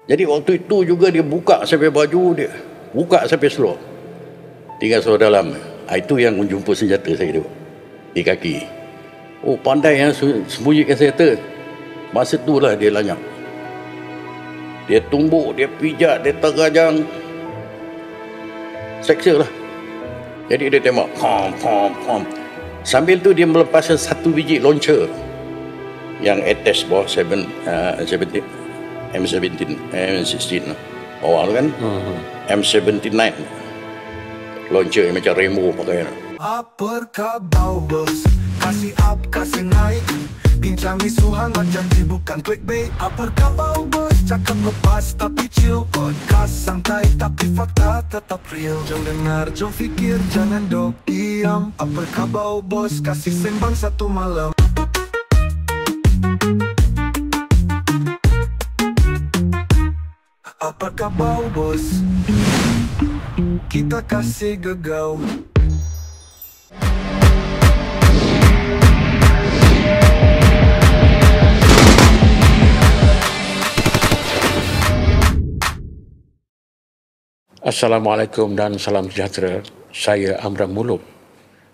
Jadi waktu itu juga dia buka sampai baju dia, buka sampai seluar, tinggal seluar dalam. Itu yang menjumpa senjata saya tu di kaki. Oh, pandai yang sembunyikan senjata. Masa itulah dia lanyak. Dia tumbuk, dia pijak, dia terajang, seksa lah. Jadi dia tembak, pom, pom, pom. Sambil tu dia melepaskan satu biji launcher yang attach bawah M16 awal kan. M79 launcher yang macam Remo pakai. Apa khabar bos? Kasih up, kasih naik. Bincang isu hangat janji bukan clickbait. Apa khabar bos? Cakap lepas tapi chill. Podcast santai tapi fakta tetap real. Jom dengar, jom fikir, jangan dok diam. Apa khabar bos? Kasih sembang satu malam. Apa khabar bos? Kita kasih gegau. Assalamualaikum dan salam sejahtera. Saya Amran Muluk,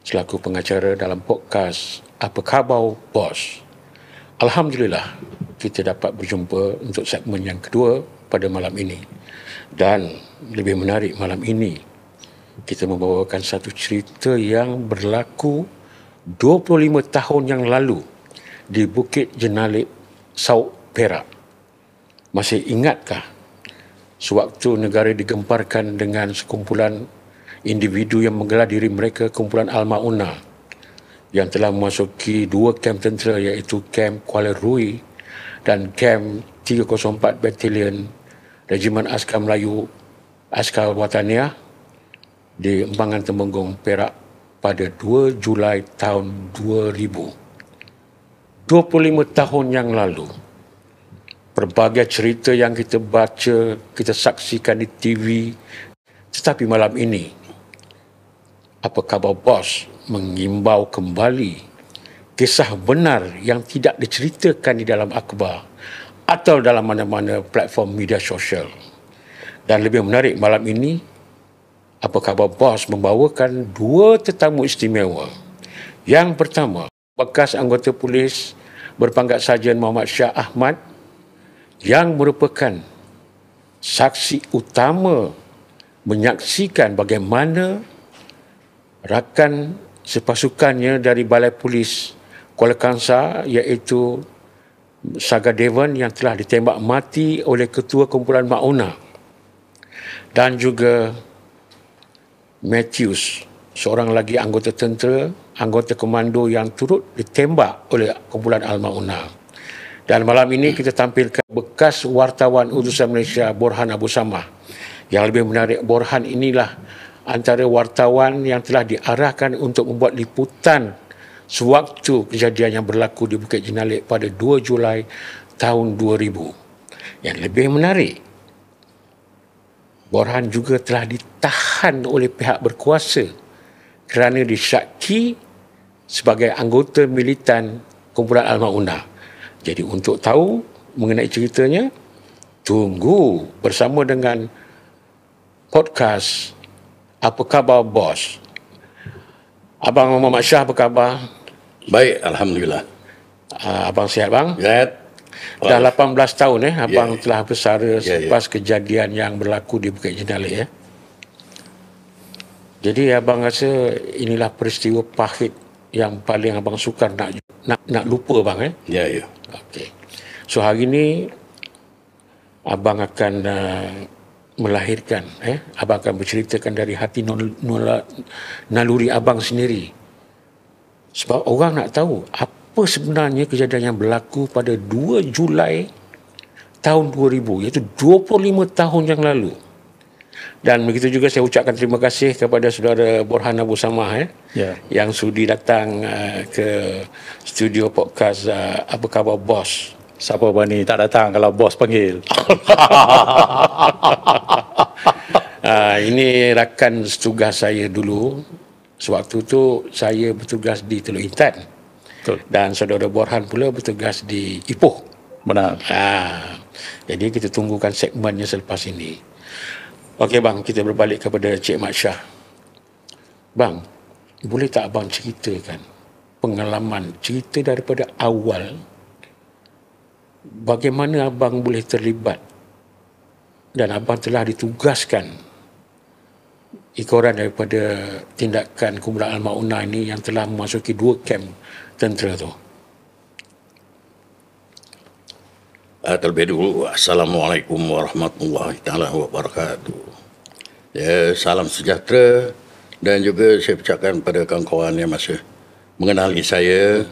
selaku pengacara dalam podcast Apa Khabar Bos. Alhamdulillah, kita dapat berjumpa untuk segmen yang kedua pada malam ini. Dan lebih menarik malam ini, kita membawakan satu cerita yang berlaku 25 tahun yang lalu di Bukit Jenalip, Sauk Perak. Masih ingatkah sewaktu negara digemparkan dengan sekumpulan individu yang menggelar diri mereka kumpulan Al-Maunah yang telah memasuki dua kamp tentera, iaitu kamp Kuala Rui dan kamp 304 Batalion Regimen Askar Melayu Askar Wataniah di Empangan Temenggung, Perak pada 2 Julai tahun 2000. 25 tahun yang lalu, pelbagai cerita yang kita baca, kita saksikan di TV. Tetapi malam ini, Apa Khabar Bos mengimbau kembali kisah benar yang tidak diceritakan di dalam akhbar atau dalam mana-mana platform media sosial. Dan lebih menarik, malam ini Apa Khabar Bos membawakan dua tetamu istimewa. Yang pertama, bekas anggota polis berpangkat Sarjan Muhammad Shah Ahmad yang merupakan saksi utama menyaksikan bagaimana rakan sepasukannya dari Balai Polis Kuala Kangsar, iaitu Saga Devan, yang telah ditembak mati oleh Ketua Kumpulan Maunah, dan juga Matthews, seorang lagi anggota tentera, anggota komando yang turut ditembak oleh Kumpulan Al-Maunah. Dan malam ini kita tampilkan bekas wartawan utusan Malaysia Borhan Abu Samah. Yang lebih menarik, Borhan inilah antara wartawan yang telah diarahkan untuk membuat liputan sewaktu kejadian yang berlaku di Bukit Jenalip pada 2 Julai tahun 2000. Yang lebih menarik, Borhan juga telah ditahan oleh pihak berkuasa kerana disyaki sebagai anggota militan Kumpulan Al-Maunah. Jadi untuk tahu mengenai ceritanya, tunggu bersama dengan podcast Apa Khabar Bos. Abang Muhammad Shah, apa khabar? Baik, Alhamdulillah. Abang sihat, bang? Sihat. Dah 18 tahun abang telah bersara selepas kejadian yang berlaku di Bukit Jenalip. Jadi abang rasa inilah peristiwa pahit yang paling abang sukar nak lupa, bang. Ya. Okey. So hari ini abang akan melahirkan, abang akan berceritakan dari hati naluri abang sendiri. Sebab orang nak tahu apa sebenarnya kejadian yang berlaku pada 2 Julai tahun 2000, iaitu 25 tahun yang lalu. Dan begitu juga saya ucapkan terima kasih kepada saudara Borhan Abu Samah yang sudi datang ke studio podcast Apa Khabar Bos. Siapa berani tak datang kalau bos panggil? Ini rakan setugas saya dulu. Sewaktu tu saya bertugas di Teluk Intan. Betul. Dan saudara Borhan pula bertugas di Ipoh. Benar. Jadi kita tunggukan segmennya selepas ini. Okey bang, kita berbalik kepada Cik Mat Syah. Bang, boleh tak abang ceritakan pengalaman, cerita daripada awal, bagaimana abang boleh terlibat dan abang telah ditugaskan ikoran daripada tindakan kumpulan Al-Maunah ini yang telah memasuki 2 kem tentera tu. Terlebih dulu, Assalamualaikum warahmatullahi taala wabarakatuh. Ya, salam sejahtera dan juga saya ucapkan pada kawan-kawan yang masih mengenali saya.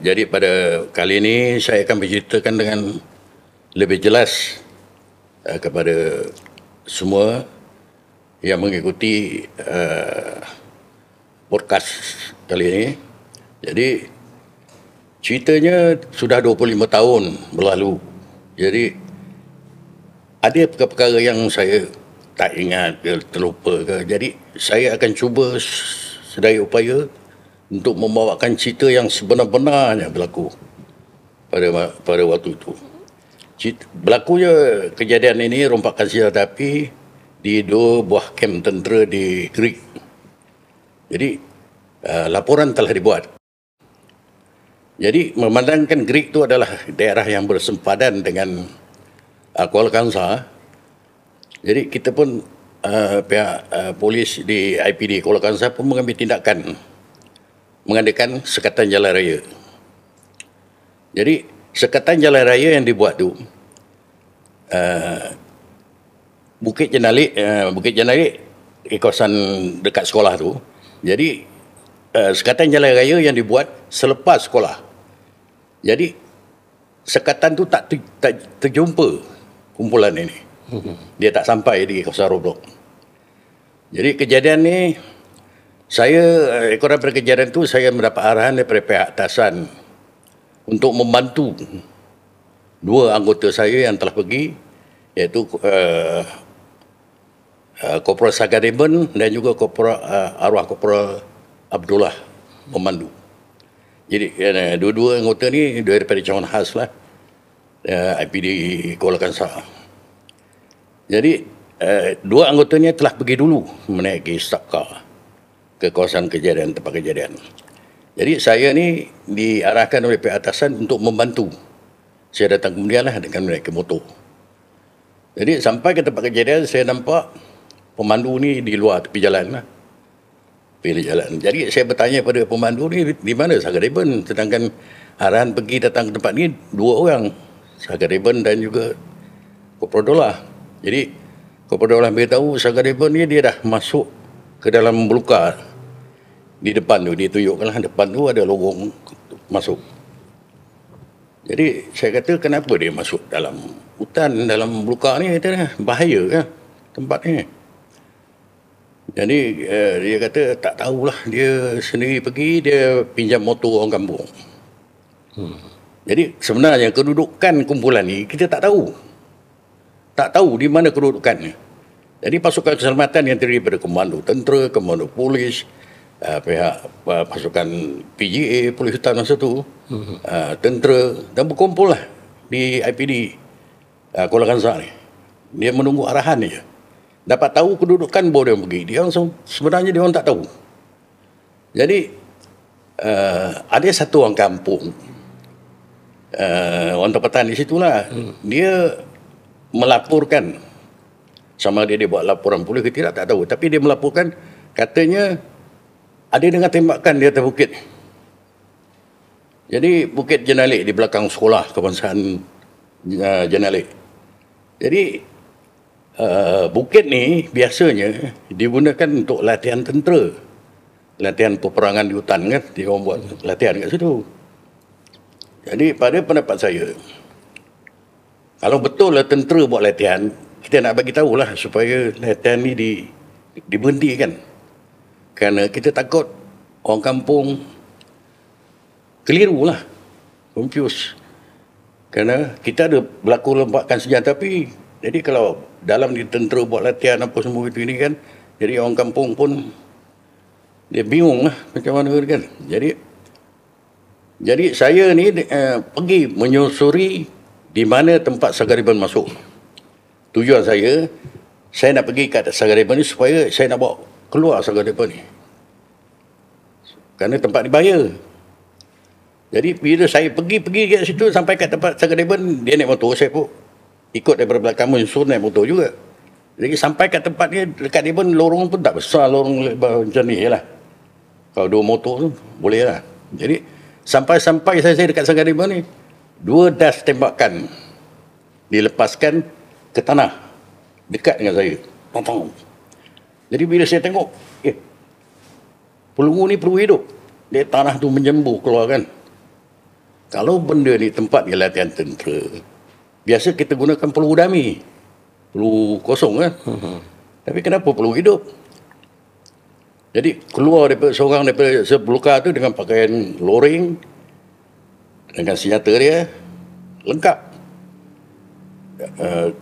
Jadi pada kali ini saya akan berceritakan dengan lebih jelas kepada semua yang mengikuti podcast kali ini. Jadi ceritanya sudah 25 tahun berlalu. Jadi ada perkara-perkara yang saya tak ingat ke, terlupa ke. Jadi saya akan cuba sedaya upaya untuk membawakan cerita yang sebenar-benarnya berlaku pada waktu itu. Berlakunya kejadian ini rompakan senjata api di 2 buah kem tentera di Greek. Jadi laporan telah dibuat. Jadi memandangkan Greek itu adalah daerah yang bersempadan dengan Kuala Kangsar. Jadi kita pun pihak polis di IPD Kuala Kangsar pun mengambil tindakan mengadakan sekatan jalan raya. Jadi sekatan jalan raya yang dibuat tu Bukit Jenalik di kawasan dekat sekolah tu. Jadi sekatan jalan raya yang dibuat selepas sekolah. Jadi sekatan tu tak terjumpa kumpulan ini. Dia tak sampai di kawasan Roblok. Jadi kejadian ni ekoran pada kejadian tu saya mendapat arahan daripada pihak atasan untuk membantu 2 anggota saya yang telah pergi, iaitu Korporal Sagariban dan juga Arwah Korporal Abdullah memandu. Jadi dua-dua anggota ni daripada cawangan khas lah, IPD Kuala Kangsar. Jadi 2 anggota ni telah pergi dulu menaiki staf car ke kawasan kejadian, tempat kejadian. Jadi saya ni diarahkan oleh pihak atasan untuk membantu. Saya datang kemudian lah dengan menaiki motor. Jadi sampai ke tempat kejadian saya nampak pemandu ni di luar tepi jalan lah. Pilih jalan. Jadi saya bertanya pada pemandu ni, di mana Sagariban? Sedangkan arahan pergi datang ke tempat ni 2 orang, Sagariban dan juga Korporal Dolah. Jadi Korporal Dolah beritahu Sagariban ni dia dah masuk ke dalam belukar di depan tu. Dia tunjukkanlah depan tu ada lorong masuk. Jadi saya kata kenapa dia masuk dalam hutan, dalam belukar ni? Kata bahaya kan tempat ni. Jadi dia kata tak tahulah, dia sendiri pergi, dia pinjam motor orang kampung. Jadi sebenarnya kedudukan kumpulan ni kita tak tahu. Tak tahu di mana kedudukannya. Jadi pasukan keselamatan yang terdiri daripada komando tentera, komando polis, pihak pasukan PGA, polis hutan masa tu, tentera, dan berkumpul lah di IPD Kuala Kangsar ni. Dia menunggu arahan je. Dapat tahu kedudukan baru dia pergi. Dia sebenarnya dia orang tak tahu. Jadi ada satu orang kampung, orang tempatan di situlah, dia melaporkan, sama dia buat laporan polis ke tidak tak tahu, tapi dia melaporkan katanya ada dengar tembakan di atas bukit. Jadi Bukit Jenalik di belakang sekolah kebangsaan Jenalik. Jadi bukit ni biasanya digunakan untuk latihan tentera, latihan peperangan di hutan kan, dia orang buat latihan kat situ. Jadi pada pendapat saya, kalau betul lah tentera buat latihan, kita nak bagi tahulah supaya latihan ni diberhentikan. Kerana kita takut orang kampung keliru lah, confuse. Kerana kita ada berlaku lempakan senjata api. Jadi kalau dalam di tentera buat latihan apa semua itu ini kan, jadi orang kampung pun dia bingung lah macam mana kan. Jadi saya ni pergi menyusuri di mana tempat Sagariban masuk. Tujuan saya nak pergi kat Sagariban ni supaya saya nak bawa keluar Sagariban ni. Kerana tempat dibayar. Jadi bila saya pergi kat situ sampai kat tempat Sagariban, dia naik motor, saya pun ikut daripada belakang musuh naik motor juga. Jadi sampai kat tempat ni, dekat dia pun lorong pun tak besar, lorong lebar macam ni je lah. Kalau 2 motor tu boleh lah. Jadi sampai saya dekat Sagariban ni, 2 das tembakan dilepaskan ke tanah dekat dengan saya. Pong. Jadi bila saya tengok, peluru ni peluru hidup. Dia tanah tu menyembuh keluar kan. Kalau benda ni tempat dia latihan tentera, biasa kita gunakan peluru dami, peluru kosong kan. Tapi kenapa peluru hidup? Jadi keluar daripada seorang daripada sebelukar tu dengan pakaian loring, dengan senjata dia lengkap.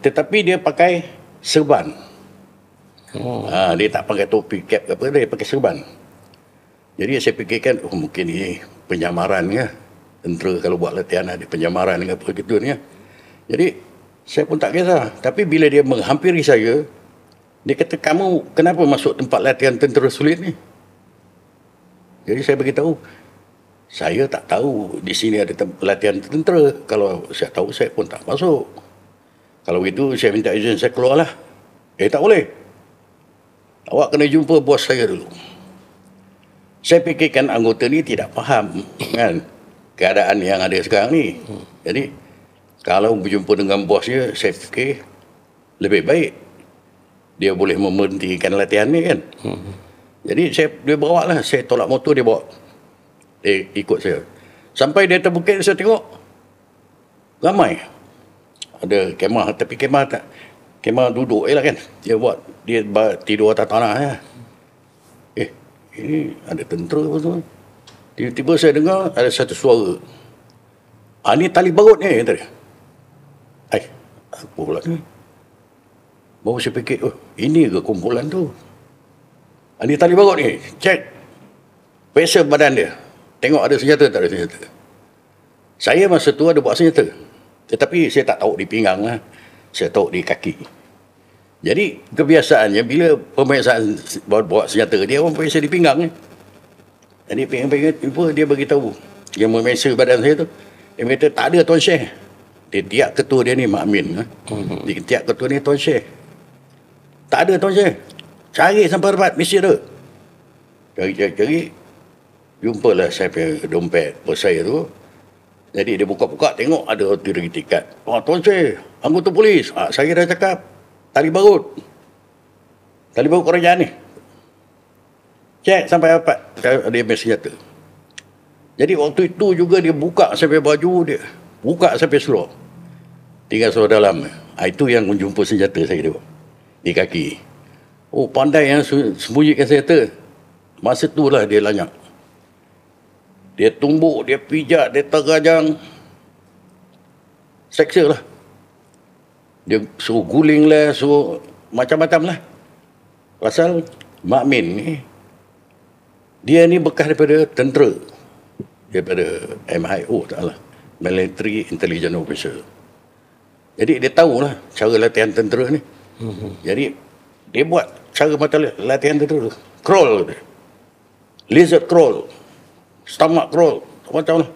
Tetapi dia pakai serban. Dia tak pakai topi cap apa, dia pakai serban. Jadi saya fikirkan, mungkin ni penyamaran ke. Tentera kalau buat latihan ada penyamaran dengan apa gitu ni. Jadi saya pun tak kisah. Tapi bila dia menghampiri saya, dia kata, kamu kenapa masuk tempat latihan tentera sulit ni? Jadi saya beritahu, saya tak tahu di sini ada latihan tentera. Kalau saya tahu, saya pun tak masuk. Kalau begitu, saya minta izin, saya keluarlah. Tak boleh. Awak kena jumpa bos saya dulu. Saya fikirkan anggota ni tidak faham kan keadaan yang ada sekarang ni. Jadi kalau berjumpa dengan bosnya, saya fikir lebih baik dia boleh memberhentikan latihan ni kan. Jadi dia bawa lah, saya tolak motor, dia bawa, dia ikut saya sampai dia atas bukit. Saya tengok ramai, ada kemah, tapi kemah duduk je lah kan. Dia tidur atas tanah ya. Ini ada tentera apa tu. Tiba-tiba saya dengar ada satu suara. Ni tali barut ni, kata dia. Apa pula ni? Baru saya fikir, ini ke kumpulan tu? Ni tali barut ni. Cek pressure badan dia. Tengok ada senjata tak ada senjata. Saya masa tu ada bawa senjata. Tetapi saya tak tahu di pinggang lah. Saya tahu di kaki. Jadi kebiasaannya bila pemeriksaan bawa senjata, dia orang periksa di pinggang ni. Jadi pinggang dia beritahu, yang memeriksa badan saya tu, dia kata tak ada Tuan Syekh. Dia tiap ketua dia ni Mak Amin. Dia tiap ketua ni Tuan Syekh. Tak ada Tuan Syekh. Cari sampai dapat, mesti ada. Cari. Jumpalah saya punya dompet bos saya tu. Jadi dia buka-buka, tengok ada tiket. Tuan Syekh, anggota polis. Saya dah cakap, tali barut kerajaan ni. Cek sampai dapat, dia punya senjata. Jadi waktu itu juga dia buka sampai baju dia, buka sampai seluar, tinggal seluar dalam. Itu yang menjumpa senjata saya tu di kaki. Pandai yang sembunyikan senjata. Masa itulah dia lanyak. Dia tumbuk, dia pijak, dia tergajang, seksa lah. Dia suruh guling lah, suruh macam-macam lah. Pasal Mak Min ni, dia ni bekas daripada tentera. Daripada MIO, taklah. Military Intelligence Officer. Jadi dia tahulah cara latihan tentera ni. Jadi dia buat cara macam latihan tentera tu. Crawl. Lizard crawl. Stomach crawl. Macam lah.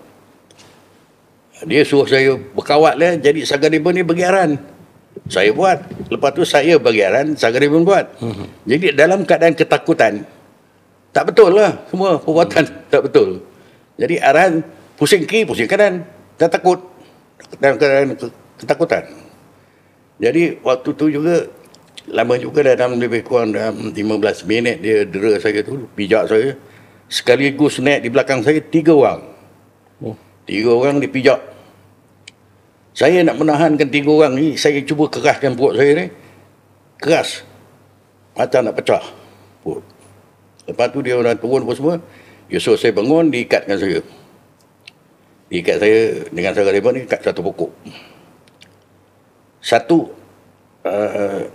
Dia suruh saya berkawat lah. Jadi Sagariban ni bergiaran. Saya buat. Lepas tu saya bergiaran, Sagariban buat. Jadi dalam keadaan ketakutan, tak betul lah semua perbuatan. Tak betul. Jadi arahan pusing kiri, pusing kanan. Tak takut. Dalam keadaan ketakutan. Jadi waktu tu juga, lama juga dalam lebih kurang dalam 15 minit dia dera saya tu, pijak saya. Sekaligus naik di belakang saya 3 orang. 3 orang dipijak. Saya nak menahankan 3 orang ni, saya cuba keraskan perut saya ni. Keras. Macam nak pecah perut. Lepas tu dia orang turun apa semua. Dia suruh saya bangun, diikatkan saya. Diikat saya dengan Sagariban ni, ikat satu pokok. Satu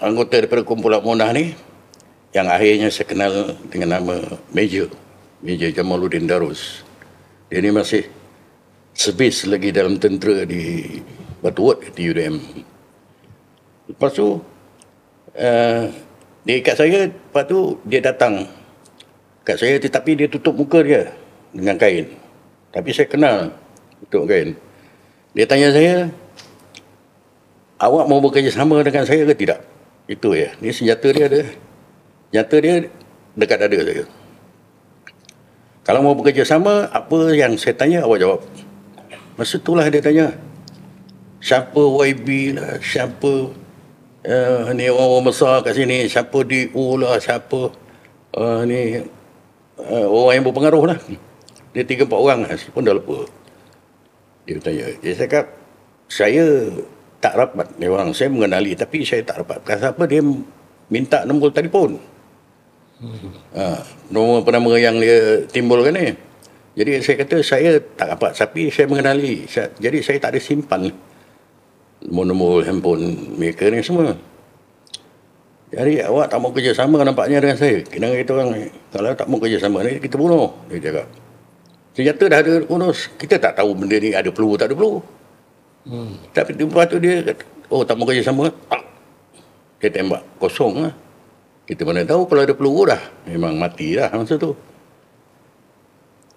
anggota daripada kumpulan Monah ni, yang akhirnya saya kenal dengan nama Major Jamaluddin Darus. Dia ni masih sebis lagi dalam tentera di berturut di UDM. Lepas tu dia ikat saya, lepas tu dia datang kat saya, tetapi dia tutup muka dia dengan kain. Tapi saya kenal tutup kain. Dia tanya saya, awak mau bekerjasama dengan saya ke tidak? Itu ya. Ni senjata dia ada. Senjata dia dekat dada saya. Kalau mau bekerjasama, apa yang saya tanya awak jawab. Masa itulah dia tanya, siapa YB lah, siapa ni orang besar kat sini, siapa DU lah, siapa ni orang yang berpengaruh lah. Dia 3-4 orang lah, pun dah lupa. Dia tanya, dia cakap, saya tak rapat ni orang, saya mengenali tapi saya tak rapat. Kenapa dia minta nombor telefon? Nombor penama yang dia timbulkan ni. Jadi saya kata saya tak rapat tapi saya mengenali. Jadi saya tak ada simpan nombor handphone mereka ni semua. Jadi awak tak mau kerjasama nampaknya dengan saya. Kena kita orang, kalau tak mau kerjasama ni kita bunuh. Dia cakap. Senjata dah ada bunuh. Kita tak tahu benda ni ada peluru tak ada peluru. Tapi lepas tu dia kata, oh tak mau kerjasama. Tak. Dia tembak kosong lah. Kita mana tahu kalau ada peluru dah. Memang mati dah masa tu.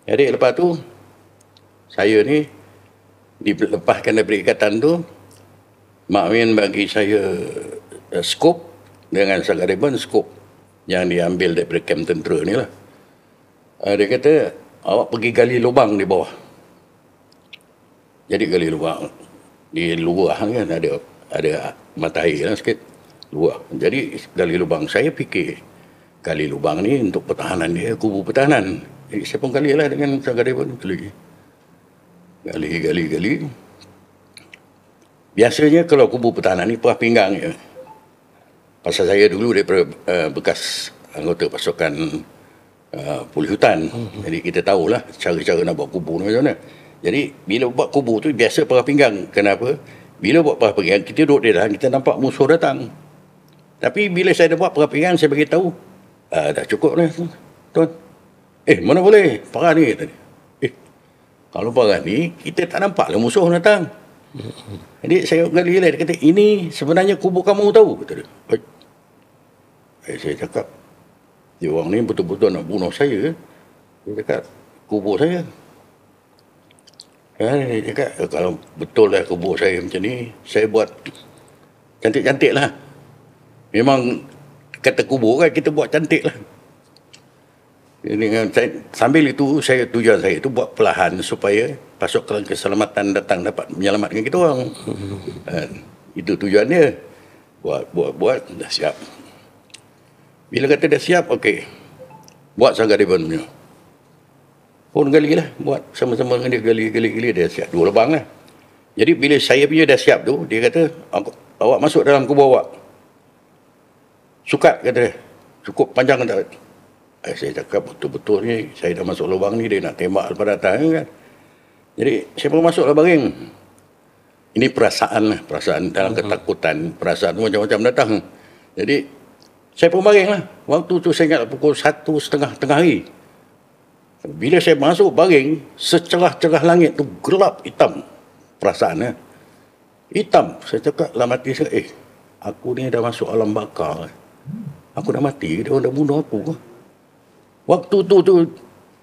Jadi lepas tu saya ni dilepaskan dari ikatan tu. Mak Min bagi saya skop dengan Sagariban, skop yang diambil daripada kamp tentera ni lah. Dia kata, awak pergi gali lubang di bawah. Jadi gali lubang di luar kan ada mata air lah sikit luar. Jadi gali lubang. Saya fikir gali lubang ni untuk pertahanan dia, kubu pertahanan. Jadi saya pun gali lah dengan Sagariban. Gali. Biasanya kalau kubu pertahanan ni perah pinggang je. Pasal saya dulu daripada bekas anggota pasukan pulih hutan. Jadi kita tahulah cara-cara nak buat kubu ni macam mana. Jadi bila buat kubu tu biasa perah pinggang. Kenapa? Bila buat perah pinggang kita duduk di dalam, kita nampak musuh datang. Tapi bila saya dah buat perah pinggang, saya bagi tahu, dah cukup dah tuan. Mana boleh? Parah ni. Kalau parah ni kita tak nampak lah musuh datang. Jadi saya gali dia kata, ini sebenarnya kubu kamu tahu, kata dia. Saya cakap, dia orang ni betul-betul nak bunuh saya. Dia cakap, kubu saya. Dia cakap, kalau betul lah kubu saya macam ni, saya buat cantik-cantik lah. Memang kata kubu kan, kita buat cantik lah. Sambil itu tujuan saya itu buat perlahan supaya pasukan keselamatan datang dapat menyelamatkan kita orang. Itu tujuan dia. Buat dah siap. Bila kata dah siap, okey. Buat Sagariban punya. Pun gali lah, buat sama-sama dengan dia gali dia siap 2 lubang lah. Jadi bila saya punya dah siap tu, dia kata, awak masuk dalam kubu awak. Sukat, kata dia. Cukup panjang tak? Saya cakap betul-betul ni, saya dah masuk lubang ni, dia nak tembak daripada atas kan. Jadi saya pun masuklah baring. Ini perasaan dalam ketakutan, perasaan macam-macam datang. Jadi saya pun baring lah. Waktu tu saya ingat pukul 1:30 tengah hari. Bila saya masuk baring, secerah-cerah langit tu gelap hitam. Perasaannya hitam. Saya cakap dalam hati saya, aku ni dah masuk alam bakar. Aku dah mati, dia orang dah bunuh aku. Waktu tu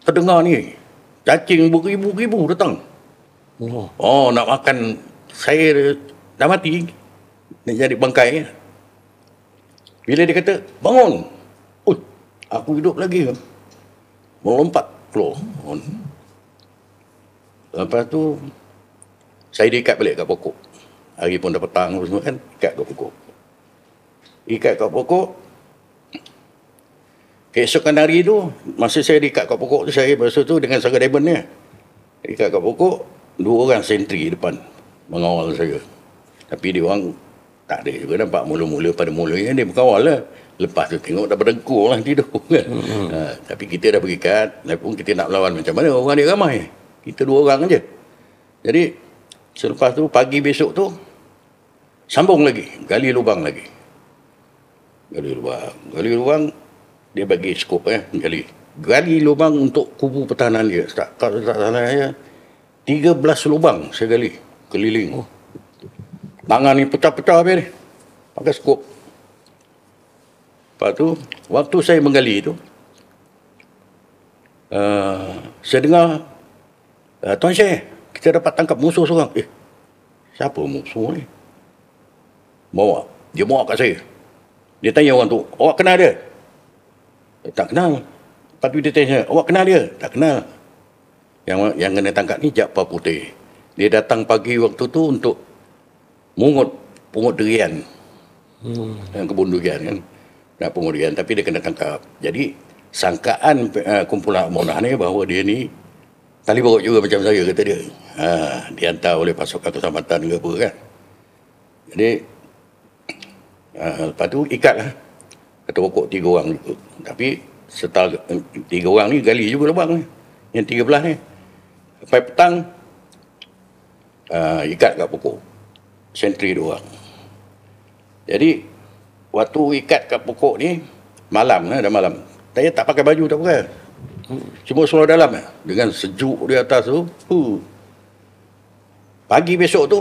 terdengar ni, cacing beribu-ribu datang. Nak makan saya dah mati, nak jadi bangkai. Bila dia kata, bangun. Aku hidup lagi. Melompat keluar. Lepas tu, saya diikat balik kat pokok. Hari pun dah petang semua kan, ikat kat pokok. Ikat kat pokok. Keesokan hari tu, masa saya diikat kat pokok tu, saya masa tu dengan Sagariban ni. Ikat kat pokok, 2 orang sentri depan mengawal saya. Tapi dia orang tak ada juga nampak mula-mula pada mulanya dia berkawal lah. Lepas tu tengok dah berdengkur lah tidur kan. Tapi kita dah berikat, pun kita nak melawan macam mana, orang dia ramai. Kita 2 orang je. Jadi selepas tu pagi besok tu sambung lagi, gali lubang lagi. Gali lubang dia bagi skop gali lubang untuk kubu pertahanan dia. Kalau tak salah saya 13 lubang saya gali keliling. Tangan ni pecah-pecah habis ni. Pakai skop. Lepas tu, waktu saya menggali tu, saya dengar, Tuan Syekh, kita dapat tangkap musuh seorang. Siapa musuh ni? Dia bawa kat saya. Dia tanya orang tu, awak kenal dia? Tak kenal. Lepas tu dia tanya, awak kenal dia? Tak kenal. Yang kena tangkap ni Jaafar Putih. Dia datang pagi waktu tu untuk pungut durian. Kebun durian kan. Nak pungut durian, tapi dia kena tangkap. Jadi, sangkaan kumpulan Monah ni bahawa dia ni tali berut juga macam saya, kata dia. Dihantar oleh pasukan keselamatan ke apa kan. Jadi, lepas tu ikatlah. Kata pokok 3 orang juga. Tapi, setelah 3 orang ni gali juga lubang ni. Yang 13 ni. Sampai petang, ikat kat pokok. Sentri 2 orang. Jadi, waktu ikat kat pokok ni, malam dah malam. Saya tak pakai baju, tak pakai. Cuma seluar dalam dengan sejuk di atas tu. Pagi besok tu,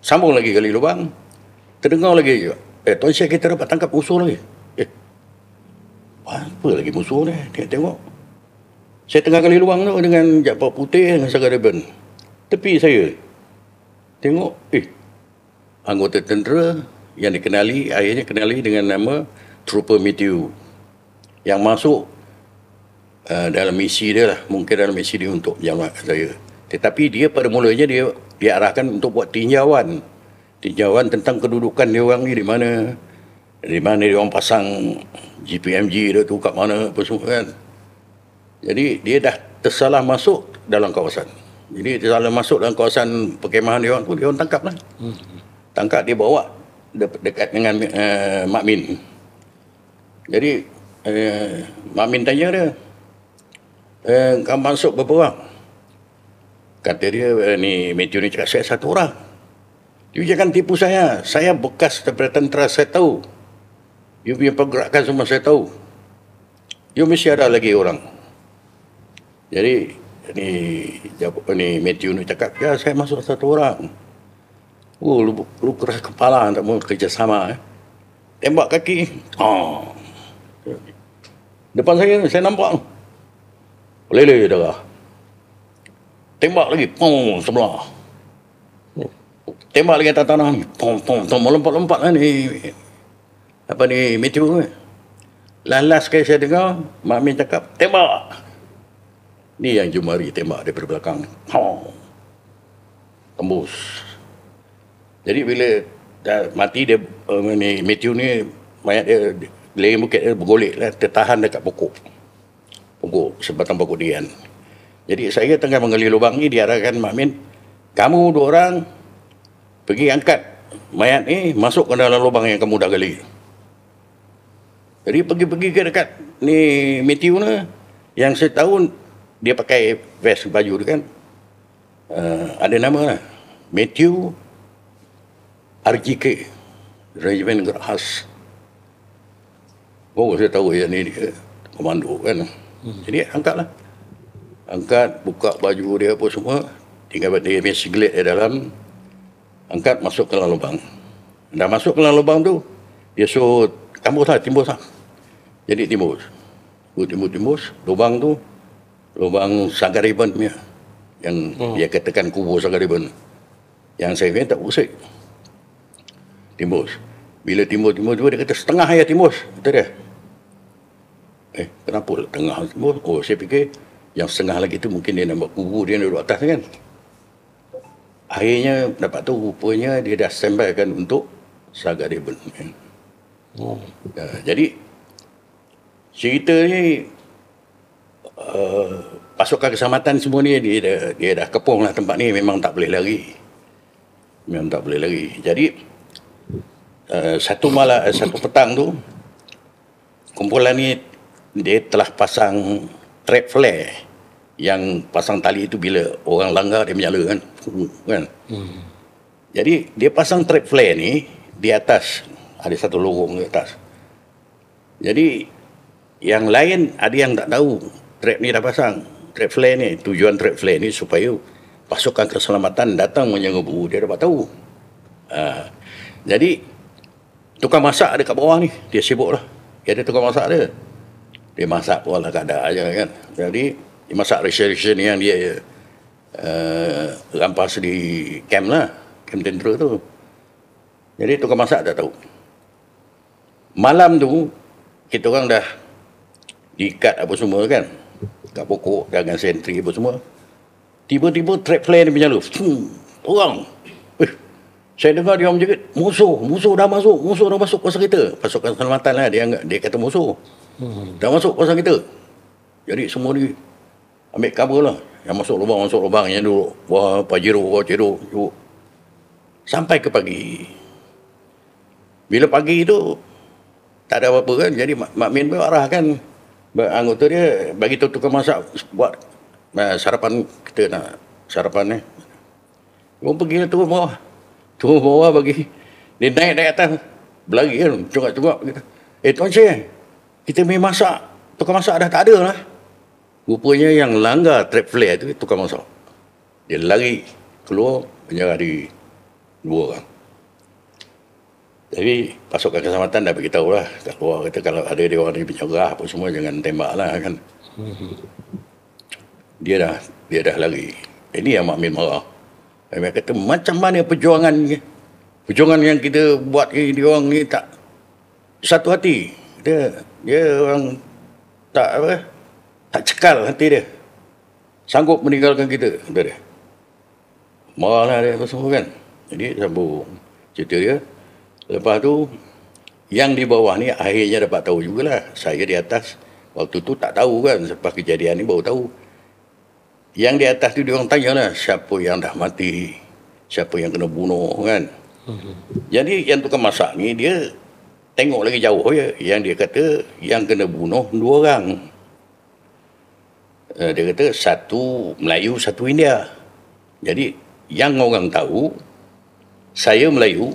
sambung lagi gali lubang. Terdengar lagi, Tuan Syekh, kita dapat tangkap musuh lagi. Apa lagi musuh ni? Tengok. Saya tengah gali lubang tu dengan Jaafar Putih dengan Sagar Reben. Tepi saya. Tengok, anggota tentera yang dikenali, akhirnya kenali dengan nama Trooper Matthew. Yang masuk dalam misi dia lah. Mungkin dalam misi dia untuk menyelamatkan saya. Tetapi dia pada mulanya dia diarahkan untuk buat tinjauan. Tinjauan tentang kedudukan dia orang ni di mana. Di mana dia orang pasang GPMG dia tu kat mana apa semua kan. Jadi dia dah tersalah masuk dalam kawasan. Jadi tersalah masuk dalam kawasan perkemahan dia orang tu, dia orang tangkap lah. Tangkap, dia bawa dekat dengan Mak Min. Jadi Mak Min tanya dia, kamu masuk berapa orang? Kata dia, ni Matthew ni cakap, saya 1 orang. You jangan tipu saya bekas daripada tentera, saya tahu. You punya pergerakan semua saya tahu. You mesti ada lagi orang. Jadi ni Matthew ni cakap, ya saya masuk 1 orang. Lu keras kepala, tak mau kerjasama. Tembak kaki. Depan saya nampak. Lele darah. Tembak lagi, pom, sebelah. Tembak lagi atas tanah ni, pom, melompat-lompat lah ni. Apa ni, Matthew ni. Last kali saya dengar, Mak Min cakap, tembak. Ni yang Jumari tembak daripada belakang. Tembus. Jadi bila dah mati dia, ni Matthew ni, mayat dia, leher bukit dia bergolek lah, tertahan dekat pokok. Sebatang pokok durian. Jadi saya tengah menggali lubang ni, diarahkan Mak Min, kamu 2 orang pergi angkat mayat ni, masuk ke dalam lubang yang kamu dah gali. Jadi pergi ke dekat ni Matthew ni, yang saya tahu dia pakai vest baju dia kan, ada nama lah, Matthew RGK, Regiment Gerhas. Saya tahu yang ni dia komando kan. Jadi angkat, buka baju dia apa semua, tinggal dia punya singlet di dalam, angkat masuk ke dalam lubang. Dah masuk ke dalam lubang tu, dia suruh timbus lah. Jadi timbus, lubang tu, lubang Sagar Reben punya, yang dia katakan kubur Sagar Reben. Yang saya kata tak usik. Timbus. Bila timbus dia kata setengah air timbus, kata dia. Kenapa tengah timbus? Saya fikir yang setengah lagi tu mungkin dia nak buat kubur dia duduk atas kan. Akhirnya dapat tahu rupanya dia dah standby kan untuk Sagar Reben. Jadi cerita ni pasukan keselamatan semua ni dia dah kepung lah tempat ni, memang tak boleh lari. Jadi satu petang tu kumpulan ni dia telah pasang trap flare, yang pasang tali itu bila orang langgar dia menyala kan. Jadi dia pasang trap flare ni di atas, ada satu lorong di atas. Jadi yang lain ada yang tak tahu trap ni dah pasang. Trap flare ni, tujuan trap flare ni supaya pasukan keselamatan datang menyerbu, dia dapat tahu. Jadi tukang masak ada kat bawah ni, dia sibuk lah. Dia ada tukang masak dia. Dia masak pun lah kadar aja kan. Jadi dia masak ration yang dia rampas di camp lah, camp tentera tu. Jadi tukang masak tak tahu. Malam tu kita orang dah diikat apa semua kan, kat pokok, jangan sentri apa semua. Tiba-tiba trap flare ni menyala. Orang. Saya dengar dia orang menjerit, musuh dah masuk kawasan kita. Pasukan keselamatan lah, dia kata musuh. Dah masuk kawasan kita. Jadi semua ni ambil cover lah. Yang masuk lubang, yang duduk wah pajero. Sampai ke pagi. Bila pagi tu tak ada apa-apa kan. Jadi Mak Min berarah kan. Anggota dia bagi tahu tukang masak buat sarapan, kita nak sarapan ni. Orang pergi lah turun bawah bagi. Dia naik atas. Berlari kan. Cungak-cungak. Tuan Syed, kita main masak. Tukang masak dah tak ada lah. Rupanya yang langgar trap flare tu tukang masak. Dia lari keluar, menyerah di 2 orang. Jadi pasukan keselamatan dah beritahu lah. Kat luar kata kalau ada dia orang ni menyerah apa semua, jangan tembak lah kan. Dia dah lari. Ini yang Mak Min marah. Dia kata macam mana perjuangan yang kita buat ni, dia orang ni tak satu hati. Dia orang tak cekal hati dia. Sanggup meninggalkan kita, kata dia. Marahlah dia apa semua kan. Jadi sambung cerita dia. Lepas tu yang di bawah ni akhirnya dapat tahu jugalah. Saya di atas waktu tu tak tahu kan, selepas kejadian ni baru tahu. Yang di atas tu dia orang tanyalah siapa yang dah mati, siapa yang kena bunuh kan. Jadi yang tukang masak ni dia tengok lagi jauh je. Yang dia kata yang kena bunuh 2 orang. Dia kata satu Melayu, satu India. Jadi yang orang tahu saya Melayu,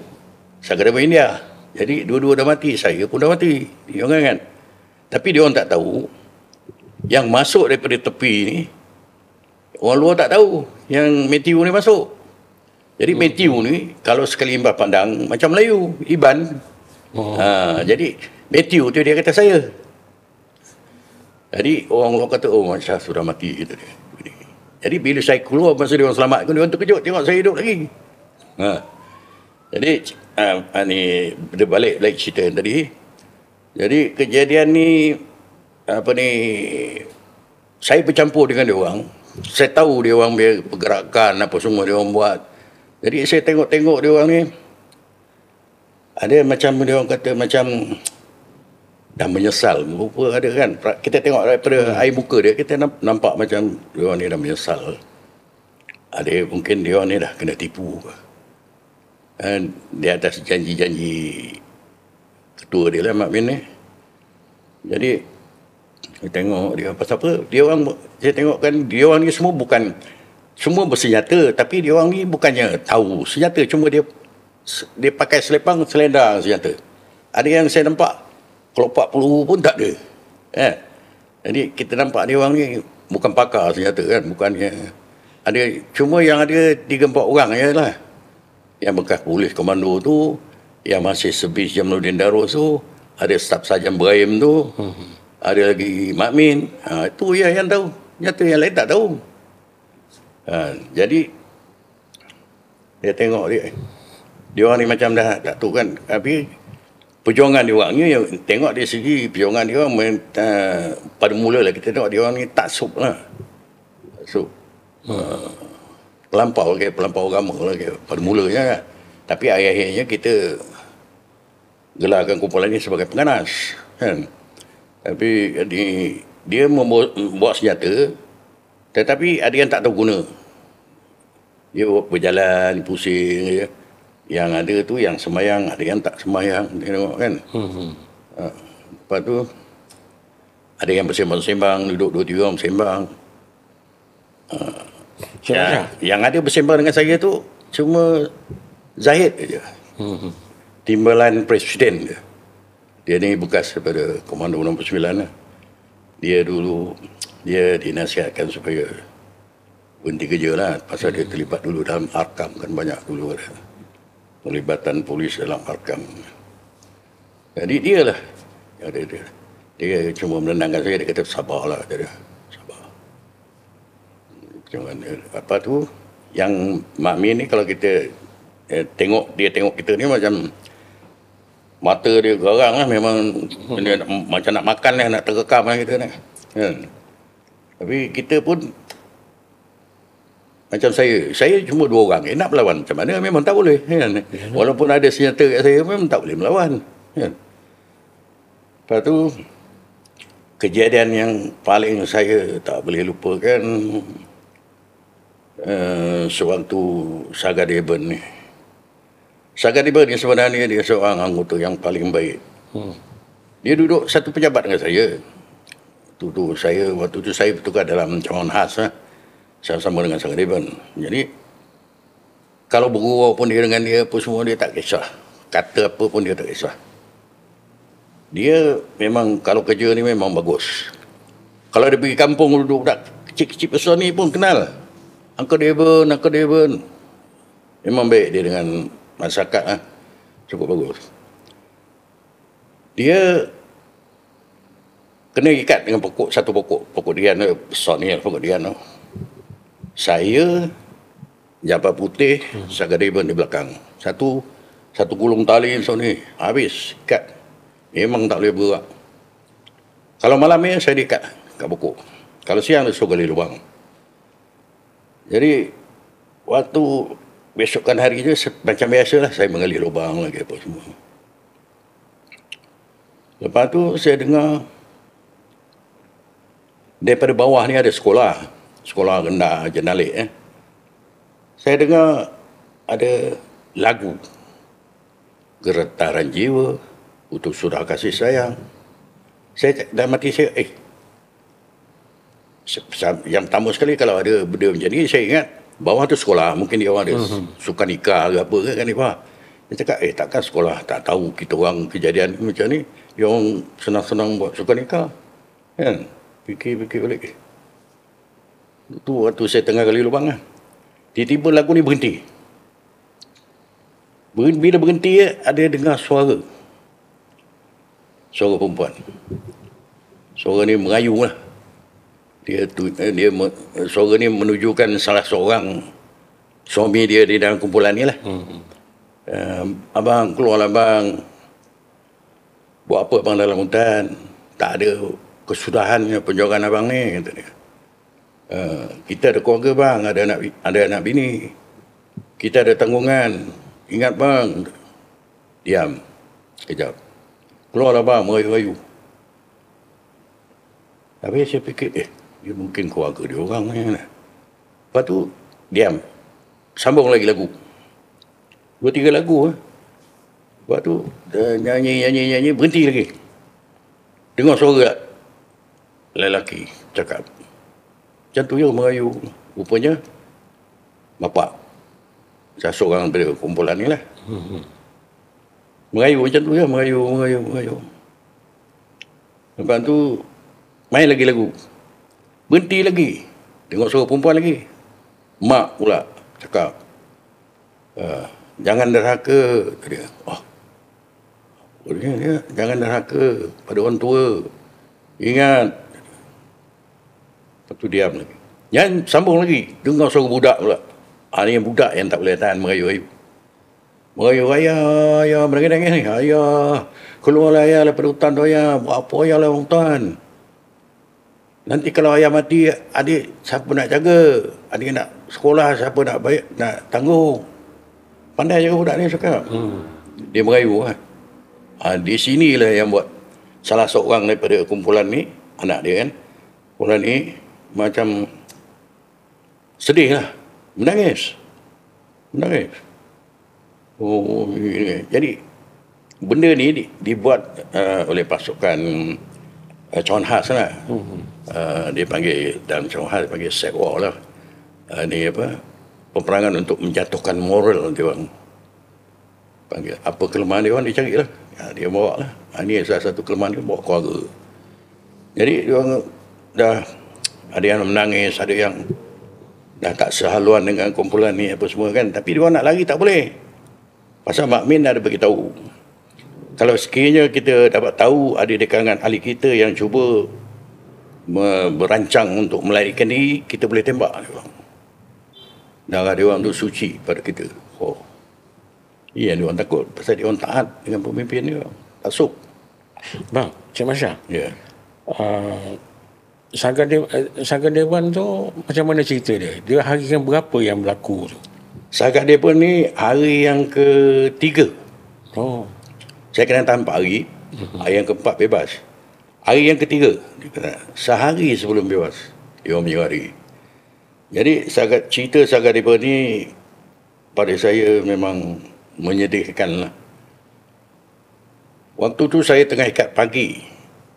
saya kena India. Jadi dua-dua dah mati, saya pun dah mati. Dia orang kan. Tapi dia orang tak tahu yang masuk daripada tepi ni, orang luar tak tahu yang Matthew ni masuk. Jadi Matthew ni kalau sekali imbas pandang macam Melayu, Iban. Jadi Matthew tu dia kata saya. Jadi orang kata Masya sudah mati gitu dia. Jadi bila saya keluar masa dia orang selamatkan, dia orang terkejut tengok saya hidup lagi. Jadi ni dia balik cerita tadi. Jadi kejadian ni saya bercampur dengan dia orang. Saya tahu dia orang punya pergerakan apa semua dia orang buat. Jadi saya tengok dia orang ni ada macam dia orang kata macam dah menyesal. Rupa ada kan. Kita tengok daripada air muka dia, kita nampak macam dia orang ni dah menyesal. Ada mungkin dia orang ni dah kena tipu. Dan di atas janji-janji ketua dia lah Mak Min ni. Jadi saya tengok dia pasal apa? Dia orang, saya tengok kan dia orang ni semua bukan semua bersenjata, tapi dia orang ni bukannya tahu senjata, cuma dia pakai selepang selendang senjata. Ada yang saya nampak kelopak peluru pun tak ada. Jadi kita nampak dia orang ni bukan pakar senjata kan, bukannya ada, cuma yang ada 3-4 orang je lah. Yang bekas polis komando tu, yang masih sebis Jamaluddin Darus tu, ada staf Sarjan Ibrahim tu, ada lagi Mak Min. Itu yang tahu. Nyata yang lain tak tahu. Jadi dia tengok dia orang ni macam dah tak tahu kan. Tapi perjuangan dia orang ni, tengok dari segi perjuangan dia orang pada mula lah kita tengok dia orang ni taksub lah. Taksub. Pelampau agama lah pada mulanya kan. Tapi akhir-akhirnya kita gelarkan kumpulan ini sebagai penganas kan. Tapi dia membuat senjata, tetapi ada yang tak tahu guna. Dia berjalan pusing je. Yang ada tu yang semayang, ada yang tak semayang, tengok kan. Lepas tu ada yang bersembang-sembang, duduk 2-3 orang bersembang. Yang ada bersembang dengan saya tu cuma Zahid je. Timbalan Presiden dia. Dia ni bekas daripada Komando 69 lah. Dia dulu dinasihatkan supaya berhenti kerja lah, pasal dia terlibat dulu dalam Arkam kan, banyak dulu ada. pelibatan polis dalam Arkam. Jadi dia lah yang dia cuma menenangkan saya, dia kata sabarlah, dia sabar. Macam mana apa tu yang Mak Min ni, kalau kita tengok kita ni macam mata dia garang lah, memang dia macam nak makan lah, nak terekam lah kita ni. Tapi kita pun macam saya cuma 2 orang, nak melawan macam mana memang tak boleh, kan? Walaupun ada senjata kat saya memang tak boleh melawan, kan? Lepas tu kejadian yang paling saya tak boleh lupakan sewaktu Saga Deben ni. Saga Deben ni sebenarnya dia seorang anggota yang paling baik. Dia duduk satu pejabat dengan saya. Waktu tu saya bertukar dalam cawangan khas lah. Sama-sama dengan Saga Deben. Jadi kalau bergurau pun dia dengan dia apa semua, dia tak kisah. Kata apa pun dia tak kisah. Dia memang kalau kerja ni memang bagus. Kalau dia pergi kampung duduk budak kecil-kecil besar ni pun kenal. Uncle Deben. Memang baik dia dengan masyarakat lah. Cukup bagus. Dia kena ikat dengan pokok dian besar ni, pokok dian tu. Saya Jabat Putih, Saga Deben di belakang. Satu gulung tali macam ni, habis ikat. Memang tak boleh bergerak. Kalau malam ni saya diikat kat pokok. Kalau siang dia suruh gali lubang. Jadi waktu besokkan hari je macam biasalah, saya menggali lubang lagi apa semua. Lepas tu saya dengar daripada bawah ni ada sekolah rendah Jenalik. Saya dengar ada lagu Geretaran Jiwa, Untuk Sudah Kasih Sayang. Saya dalam hati saya, yang pertama sekali kalau ada benda macam ni, saya ingat bawah tu sekolah, mungkin dia orang ada sukanika ke apa kan ni Pak. Dia cakap, takkan sekolah tak tahu kita orang kejadian macam ni, dia orang senang-senang buat sukanika, kan? Fikir balik. Tu waktu saya tengah gali lubang lah. Tiba-tiba lagu ni berhenti. Bila berhenti, ada dengar suara perempuan. Suara ni merayu lah. Suara ni menunjukkan salah seorang suami dia di dalam kumpulan ni lah. Abang, keluarlah bang. Buat apa abang dalam hutan? Tak ada kesudahan penjualan abang ni, kata dia. Kita ada keluarga bang, ada anak bini. Kita ada tanggungan. Ingat bang. Diam sekejap. Keluarlah bang, merayu-rayu. Tapi saya fikir, dia mungkin keluarga dia orang ni. Lepas tu, diam. Sambung lagi lagu. 2-3 lagu. Lepas tu, nyanyi, berhenti lagi. Dengar suara lelaki cakap. Macam tu je merayu. Rupanya, bapak. Salah seorang daripada kumpulan ni lah. Merayu macam tu je, merayu. Lepas tu, main lagi lagu. Berhenti lagi. Tengok suara perempuan lagi. Mak pula cakap, jangan derhaka. Dia, dia, jangan derhaka pada orang tua. Ingat. Lepas tu diam lagi. Yang sambung lagi. Dengar suara budak pula. Ni yang budak yang tak boleh tahan merayu-rayu. Merayu, ayah, menangis ni. Ayah, keluarlah ayah daripada hutan tu ayah. Buat apa ayah lah hutan. Nanti kalau ayah mati, adik siapa nak jaga? Adik nak sekolah, siapa nak tanggung? Pandai jaga budak ni cakap. Dia merayu lah. Di sinilah yang buat salah seorang daripada kumpulan ni, anak dia kan. Kumpulan ni macam sedih lah. Menangis. Jadi benda ni dibuat oleh pasukan cawan khas lah. Dia panggil dalam cawan khas, dia panggil set war lah. Ni apa, peperangan untuk menjatuhkan moral dia orang. Panggil apa kelemahan dia orang, dia cari lah. Dia bawa lah. Ini salah satu kelemahan dia, bawa keluarga. Jadi dia orang dah ada yang menangis, ada yang dah tak sehaluan dengan kumpulan ni apa semua kan. Tapi dia orang nak lari tak boleh. Pasal Mak Min ada beritahu. Kalau sekiranya kita dapat tahu ada di kalangan ahli kita yang cuba merancang untuk melarikan diri, kita boleh tembak dia orang. Darah dia orang tu suci pada kita. Oh. Iya, dia orang takut pasal dia orang taat dengan pemimpin dia. Tasuk. Bang, Cik Masya. Ya. Saga Dewan tu macam mana cerita dia? Dia hari yang berapa yang berlaku tu? Saga dia pun ni hari yang ketiga. Oh. Saya kena tahan 4 hari. Hari yang keempat bebas. Hari yang ketiga, dia kata, sehari sebelum bebas, dia orang meninggal hari. Jadi cerita Saga Dewan ni pada saya memang menyedihkan lah. Waktu tu saya tengah ikat pagi.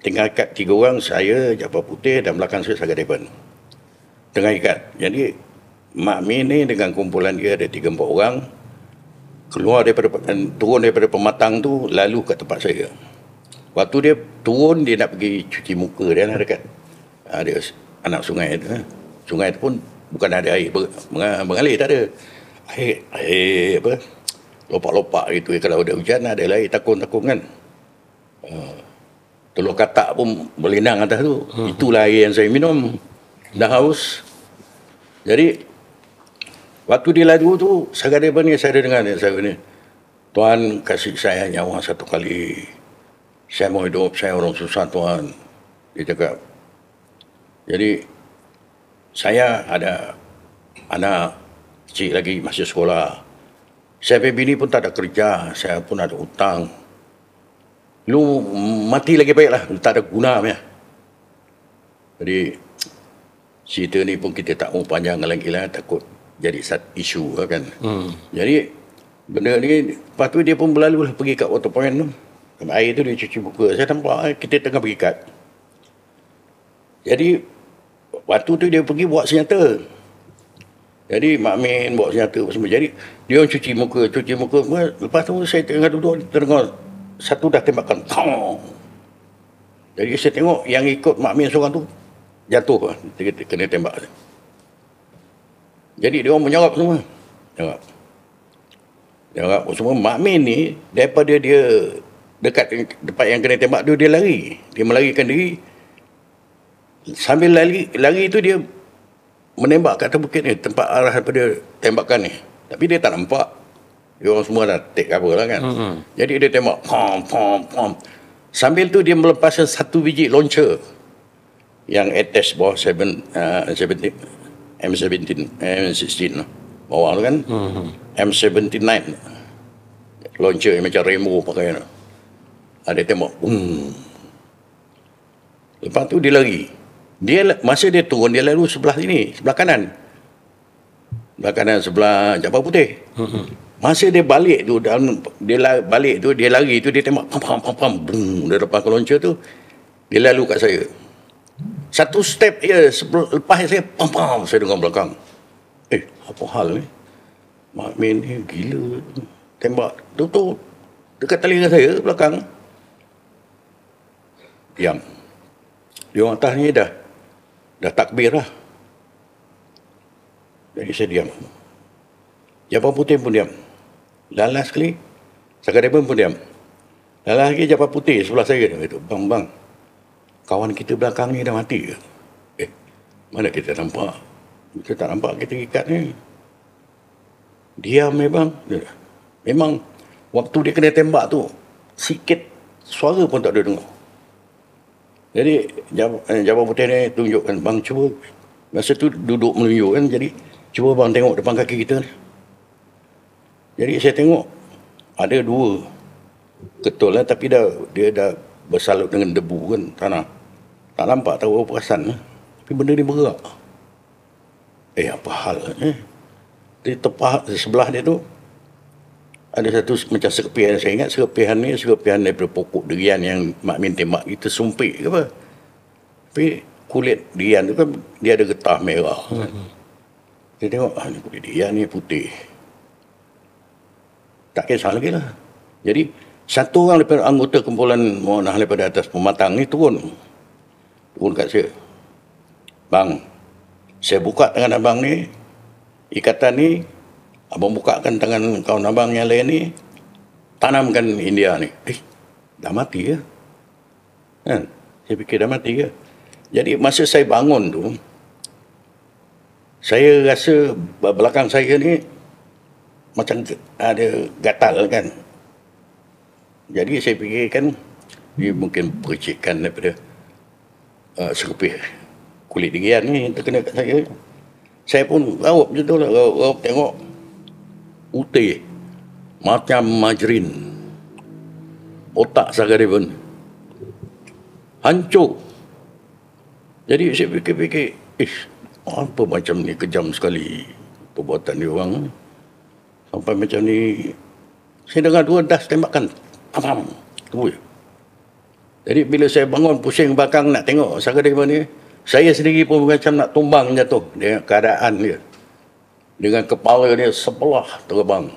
Tengah ikat 3 orang, saya, Jaafar Puteh dan belakang saya Saga Dewan. Tengah ikat. Jadi Mak Min ni dengan kumpulan dia ada 3-4 orang turun daripada pematang tu lalu kat tempat saya. Waktu dia turun, dia nak pergi cuci muka dia lah dekat ada anak sungai tu. Sungai tu pun bukan ada air mengalir, tak ada. Air apa? Lopak-lopak gitu. Kalau ada hujan ada air takung-takung kan. Telur katak pun berlinang atas tu. Itulah air yang saya minum. Dah haus. Jadi waktu dia lalu tu, Saga Dewan ni saya dengar saya ni, Tuan kasih saya nyawa satu kali. Saya mau hidup, saya orang susah Tuan. Dia cakap. Jadi saya ada anak kecil lagi masih sekolah. Saya punya bini pun tak ada kerja, saya pun ada hutang. Lu mati lagi baiklah, tak ada guna punya. Jadi cerita ni pun kita tak mau panjang lagi lah, takut jadi isu kan. Jadi benda ni, lepas tu dia pun berlalu lah pergi kat water point tu. Air tu dia cuci muka. Saya nampak kita tengah pergi kat. Jadi waktu tu dia pergi bawa senjata. Jadi Mak Min bawa senjata semua. Jadi dia orang cuci muka. Lepas tu saya tengah duduk, terdengar satu dah tembakan. Jadi saya tengok yang ikut Mak Min seorang tu jatuh. Kena tembak. Jadi dia orang menyerap semua. Menyerap semua. Mak Min ni, daripada dia dekat tempat yang kena tembak tu, dia lari. Dia melarikan diri. Sambil lari tu dia menembak kat atas bukit ni, tempat arah daripada tembakan ni. Tapi dia tak nampak. Dia orang semua dah take cover lah kan. Jadi dia tembak. Pom. Sambil tu dia melepaskan satu biji launcher yang atas bawah M16 bawah tu kan. M79 launcher yang macam Remo pakai tu. Ada tembak. Lepas tu dia lari. Masa dia turun, dia lalu sebelah sini, sebelah kanan. Sebelah kanan, sebelah Jaafar Puteh. Masa dia balik tu, dia lari tu, dia tembak pam. Dia lepas ke launcher tu, dia lalu kat saya. Satu step dia lepas saya pam, saya dengar belakang. Apa hal ni? Mak Min ni gila. Tembak tu dekat telinga saya belakang. Diam. Dia orang atas ni dah takbir lah. Jadi saya diam. Jaafar Puteh pun diam. Lalas sekali, Saga Dewan pun diam. Lalas lagi Jaafar Puteh sebelah saya. Dia kata, bang, kawan kita belakang ni dah mati ke? Mana kita nampak? Kita tak nampak kita ikat ni. Diam memang. Memang waktu dia kena tembak tu, sikit suara pun tak ada dengar. Jadi Jaafar Puteh ni tunjukkan, bang cuba. Masa tu duduk menunjukkan, jadi cuba bang tengok depan kaki kita ni. Jadi saya tengok ada 2 ketul lah, tapi dia dah bersalut dengan debu kan, tanah. Tak nampak tahu apa perasan lah. Tapi benda ni bergerak. Apa hal di tepat sebelah dia tu ada satu macam serpihan. Saya ingat serpihan daripada pokok durian yang Mak Min tembak itu sumpit ke apa. Tapi kulit durian tu kan dia ada getah merah kan. Saya tengok ni kulit durian ni putih. Tak kisah lagi lah. Jadi satu orang daripada anggota kumpulan Mu'anah daripada atas pematang ni turun kat saya. Bang, saya buka tangan abang ni, ikatan ni, abang bukakan tangan kawan abang yang lain ni, tanamkan India ni. Dah mati ya? Kan? Saya fikir dah mati ke? Jadi masa saya bangun tu, saya rasa belakang saya ni macam ada gatal kan. Jadi saya fikirkan dia mungkin percikan daripada serupih kulit dingin ni terkena kat saya. Saya pun raup macam tu lah. Raup tengok putih macam margarin. Otak saya pun hancur. Jadi saya fikir-fikir, apa macam ni kejam sekali perbuatan dia orang. Sampai macam ni, saya dengar 2 das tembakan. Apam. Tu je. Jadi bila saya bangun pusing belakang nak tengok Sagadevan ni, saya sendiri pun macam nak tumbang jatuh dengan keadaan dia. Dengan kepala dia sebelah terbang.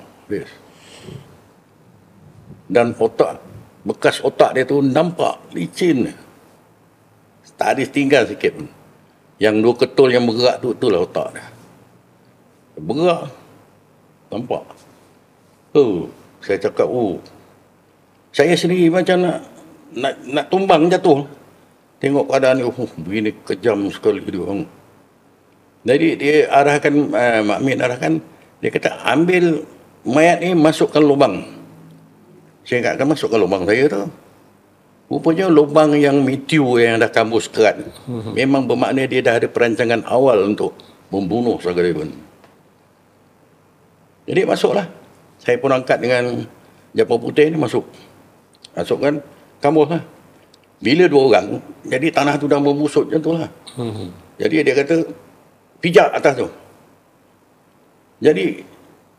Dan bekas otak dia tu nampak licin. Tak ada tinggal sikit pun. Yang 2 ketul yang bergerak tu, itulah otak dia. Bergerak. Nampak. Saya cakap, saya sendiri macam nak tumbang jatuh. Tengok keadaan ni, begini kejam sekali dia orang. Jadi dia arahkan, Mak Min arahkan, dia kata ambil mayat ni masukkan lubang. Saya ingatkan masukkan lubang saya tu. Rupanya lubang yang meteor yang dah kambus kerat. Memang bermakna dia dah ada perancangan awal untuk membunuh Sagadevan. Jadi masuklah. Saya pun angkat dengan japa putih ni masuk. Masukkan, kambus lah. Bila 2 orang, jadi tanah tu dah membusuk macam tu lah. Jadi dia kata, pijak atas tu. Jadi,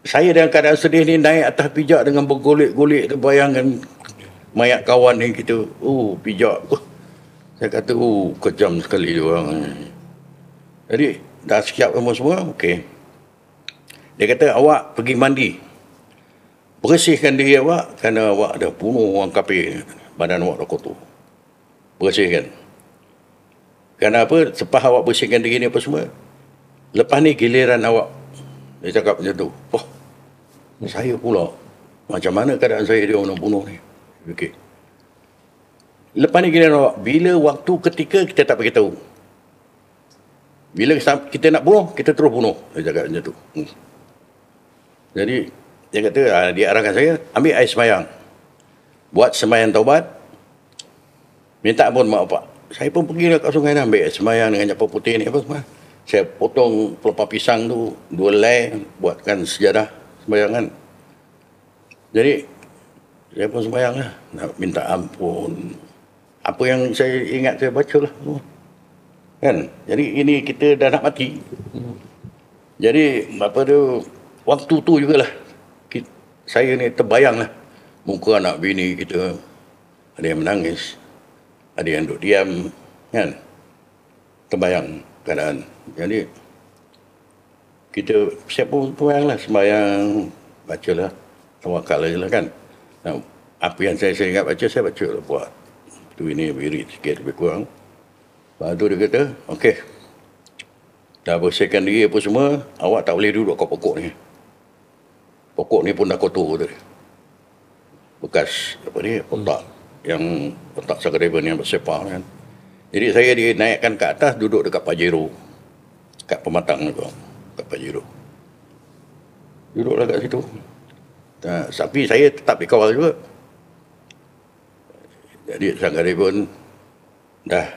saya dalam keadaan sedih ni naik atas pijak dengan bergolek-golek tu, bayangkan mayat kawan ni kita, pijak. Saya kata, kejam sekali dia orang. Jadi, dah siap semua, okey. Dia kata, awak pergi mandi. Bersihkan diri awak kerana awak dah bunuh orang kafir. Badan awak dah kotor. Bersihkan. Kerana apa? Selepas awak bersihkan diri ni apa semua, lepas ni giliran awak. Dia cakap macam tu. Saya pula. Macam mana keadaan saya dia orang bunuh ni? Okey. Lepas ni giliran awak. Bila waktu ketika kita tak beritahu. Bila kita nak bunuh, kita terus bunuh. Dia cakap macam tu. Jadi, dia kata, dia arahkan saya, ambil air semayang. Buat semayang taubat. Minta ampun mak bapak. Saya pun pergi kat sungai dan ambil air semayang dengan japa putih ni apa semua. Saya potong pelepah pisang tu, 2 helai, buatkan sejadah sembayangan. Jadi, saya pun sembahyang lah. Nak minta ampun. Apa yang saya ingat, saya baca lah. Kan? Jadi, ini kita dah nak mati. Jadi, apa tu, waktu tu jugalah. Saya ni terbayang lah. Muka anak bini kita. Ada yang menangis. Ada yang duduk diam. Kan? Terbayang keadaan. Jadi, saya pun terbayang lah. Sembayang, bacalah. Tawakal je lah kan. Nah, apa yang saya ingat baca, saya baca lah buat. Tu ini wirid sikit lebih kurang. Lepas tu dia kata, okey. Dah bersihkan diri apa semua, awak tak boleh duduk kat pokok ni. Pokok ni pun dah kotor tu. Bekas apa ni, otak Sagadevan yang bersepah kan. Jadi saya dinaikkan ke atas, duduk dekat Pajero. Kat pematang tu. Kat Pajero. Duduklah kat situ. Tapi saya tetap dikawal juga. Jadi Sagadevan dah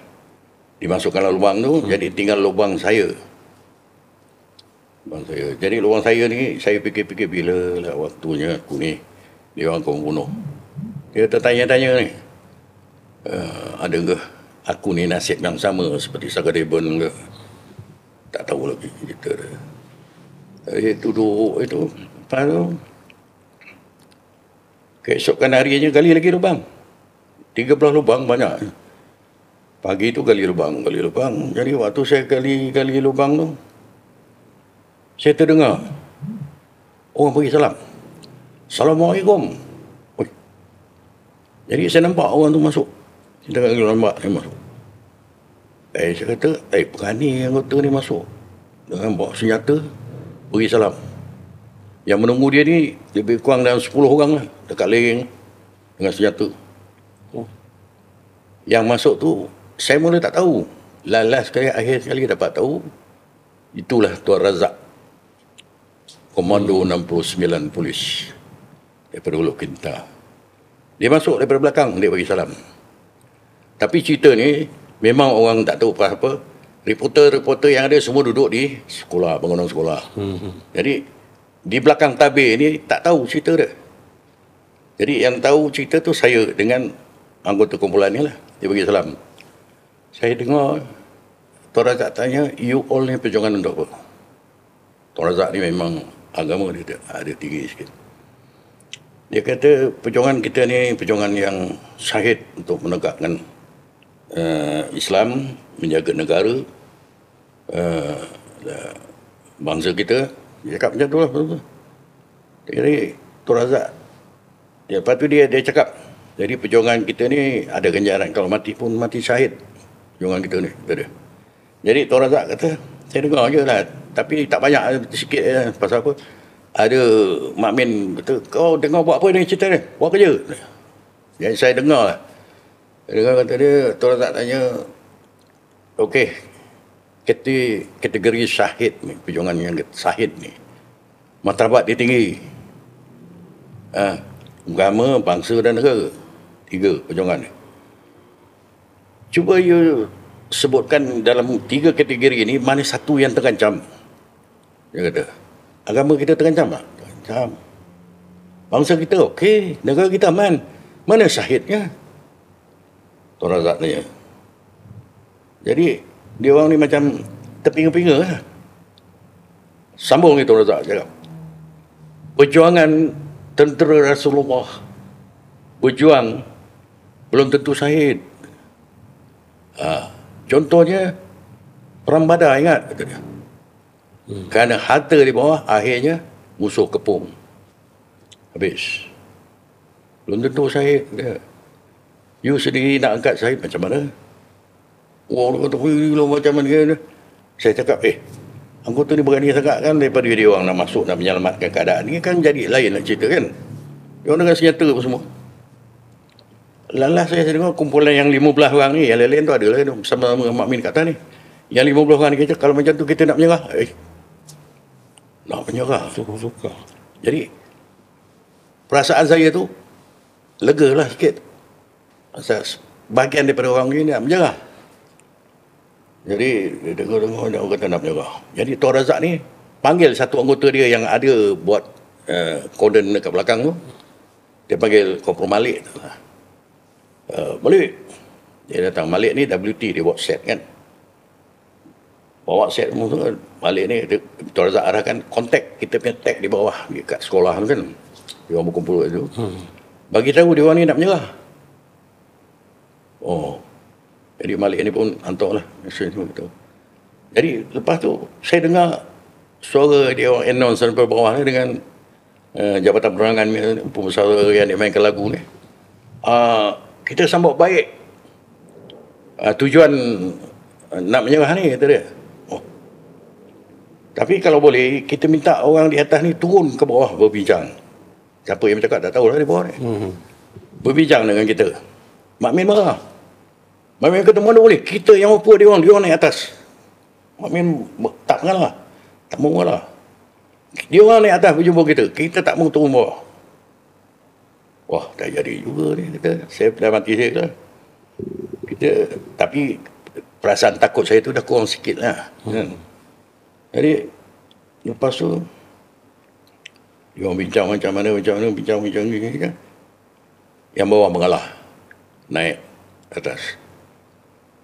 dimasukkan lubang tu, jadi tinggal lubang saya. Jadi lubang saya ni, saya fikir-fikir bila lah waktunya aku ni, dia orang kau bunuh. Dia tertanya-tanya ni, ada ke aku ni nasib yang sama seperti Sagadevan ke? Tak tahu lagi kita dah. Jadi duduk itu, lepas tu, keesokan harinya gali lagi lubang. 13 lubang banyak. Pagi tu gali lubang. Jadi waktu saya gali lubang tu, saya terdengar orang bagi salam. Assalamualaikum. Jadi saya nampak orang tu masuk. Saya nampak dia masuk. Saya kata, berani anggota ni masuk. Dengan bawa senjata, beri salam. Yang menunggu dia ni lebih kurang dalam 10 orang lah. dekat leher dengan senjata. Yang masuk tu saya mula tak tahu. Last sekali, akhir sekali dapat tahu, itulah Tuan Razak, Komando 69 Polis daripada Hulu Kinta. Dia masuk daripada belakang, dia bagi salam. Tapi cerita ni memang orang tak tahu apa. Reporter yang ada semua duduk di sekolah, bangunan sekolah. Jadi di belakang tabir ni tak tahu cerita dia. Jadi yang tahu cerita tu saya dengan anggota kumpulan ni lah. Dia bagi salam. Saya dengar Tuan Razak tanya, you all ni perjuangan untuk apa? Tuan Razak ni memang agama dia ada tinggi sikit. Dia kata perjuangan kita ni perjuangan yang syahid untuk menegakkan Islam, menjaga negara, bangsa kita. Dia cakap macam tu lah. Jadi Tuan Razak, lepas tu dia cakap, jadi perjuangan kita ni ada ganjaran, kalau mati pun mati syahid. Perjuangan kita ni, kata dia. Jadi Tuan Razak kata, saya dengar je lah, tapi tak banyak, sikit je. Pasal apa? Ada Mak Min kata, kau dengar buat apa ni cerita ni? Buat kerja. Jadi saya dengar lah. Kata dia, Tuan Razak tanya, okey, kategori syahid ni, perjuangan yang syahid ni, martabat dia tinggi. Agama, bangsa dan negara. 3 perjuangan ni. Cuba you sebutkan dalam 3 kategori ini, mana satu yang terancam? Dia kata, agama kita terancam tak? Terancam. Bangsa kita okey, negara kita aman. Mana syahidnya? Tuan Razak tanya. Jadi dia orang ni macam terpinga-pinga lah. Sambung ni Tuan Razak cakap, perjuangan tentera Rasulullah berjuang belum tentu syahid. Contohnya Perang Badar, ingat kata dia. Kerana harta di bawah, akhirnya musuh kepung. Habis. Belum tentu syahid dia. You sendiri nak angkat syahid macam mana? Orang kata, macam mana? Saya cakap, anggota ni berani sangat kan, daripada dia orang nak masuk, nak menyelamatkan keadaan ni, kan jadi lain nak cerita kan. Dia orang dengan senjata apa semua. Lalas saya dengar kumpulan yang 15 orang ni, yang lain-lain tu ada lah, bersama-sama Mak Min kat atas ni. Yang 15 orang ni kata, kalau macam tu kita nak menyerah. Nak menyerah. Suka-suka. Jadi, perasaan saya tu, lega lah sikit. Bahagian daripada orang ni nak menyerah. Jadi, dia dengar-dengar, dia kata nak menyerah. Jadi, Tuan Razak ni, panggil satu anggota dia yang ada buat korden dekat belakang tu. Dia panggil Kopral Malik. Malik. Dia datang. Malik ni WT, dia buat set kan. Bawa set semua tu. Malik ni, Tuan Razak arahkan kontak, kita punya tag di bawah, dekat sekolah tu kan. Dia orang berkumpul tu. Bagi tahu dia orang ni nak menyerah. Jadi Malik ni pun hantar lah. Jadi lepas tu, saya dengar suara dia orang announce sampai bawah ni dengan Jabatan Penerangan Pembesar yang dia mainkan lagu ni. Kita sambut baik tujuan nak menyerah ni, kata dia. Tapi kalau boleh, kita minta orang di atas ni turun ke bawah berbincang. Siapa yang bercakap tak tahu lah di bawah ni. Berbincang dengan kita. Mak Min marah. Mak Min kata, mana boleh? Kita yang apa dia orang naik atas. Mak Min tak mengalah. Tak mau mengalah. Dia orang naik atas berjumpa kita tak mau turun bawah. Wah, tak jadi juga ni, kata. Saya dah mati saya kata. Tapi perasaan takut saya tu dah kurang sikit lah. Jadi lepas tu dia orang bincang macam mana, bincang kan. Yang bawah mengalah, naik atas.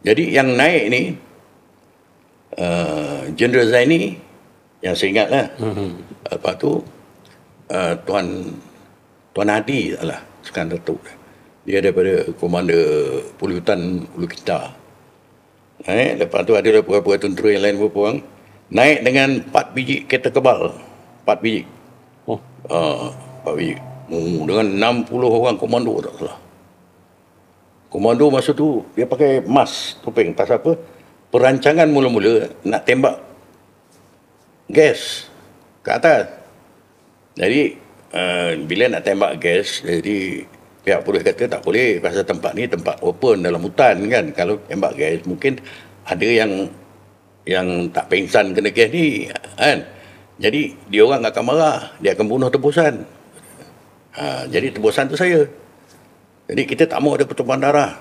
Jadi yang naik ni Jeneral Zaini, yang saya ingat lah. Lepas tu Tuan Hadi lah, sekarang Datuk. Dia daripada Komander Pulih Hutan Hulu Kinta. Naik, lepas tu ada beberapa tentera yang lain beberapa orang. Naik dengan 4 biji kereta kebal. 4 biji. 4 biji. Dengan 60 orang komando, tak salah. Komando masa tu, dia pakai mask, topeng. Pasal apa? Perancangan mula-mula nak tembak gas ke atas. Jadi, bila nak tembak gas, jadi pihak polis kata tak boleh pasal tempat ni tempat open dalam hutan kan. Kalau tembak gas mungkin ada yang tak pengsan kena gas ni kan. Jadi dia orang akan marah, dia akan bunuh tebusan. Jadi tebusan tu saya. Jadi kita tak mau ada pertumpahan darah.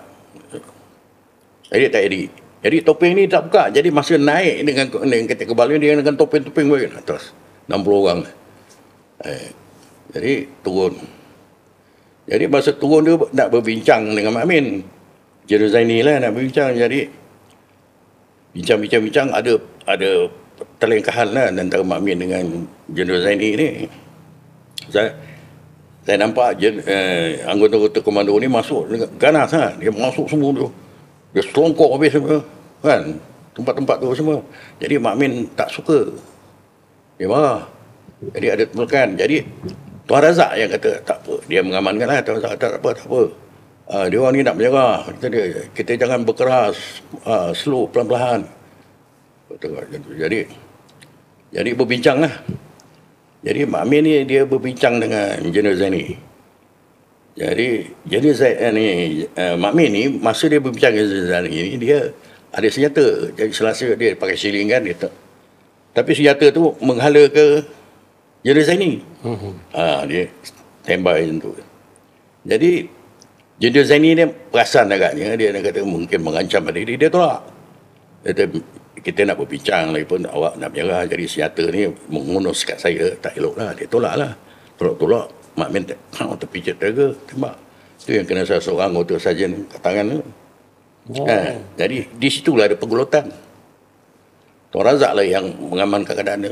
Jadi tak jadi. Jadi topeng ni tak buka. Jadi masa naik dengan ketika kebal dia dengan topeng-topeng bagi atas 60 orang. Jadi turun. Jadi masa turun dia nak berbincang dengan Mak Min. Jenderal Zaini lah nak berbincang. Jadi bincang ada terlengkahan lah antara Mak Min dengan Jenderal Zaini ni. Saya nampak anggota-anggota komando ni masuk ganas lah. Dia masuk semua tu. Dia selongkok habis semua. Kan? Tempat-tempat tu semua. Jadi Mak Min tak suka. Dia marah. Jadi ada temukan. Jadi Tuan Razak yang kata tak apa. Dia mengamankan lah. Tuan Razak tak apa. Dia orang ni nak menyerah. Kita jangan berkeras. Slow, pelan-pelan. Jadi berbincang lah. Jadi Mak Min ni dia berbincang dengan Jenderal Zaini. Jadi Zaini, Mak Min ni masa dia berbincang dengan Jenderal Zaini ni dia ada senjata. Jadi selasa dia pakai silingan dia tak. Tapi senjata tu menghala ke Jenderal Zaini. Dia tembak macam tu. Jadi Jenderal Zaini ni perasan agaknya dia kata mungkin mengancam pada diri dia tolak. Dia kata, kita nak berbincang lagi pun awak nak menyerah, jadi senjata ni mengunus kat saya, tak elok lah. Dia tolak lah. Tolak Mak Min terpijat terga, tembak. Itu yang kena salah seorang anggota sarjan kat tangan tu. Jadi di situlah ada pergulutan. Tuan Razak lah yang mengamankan keadaan dia.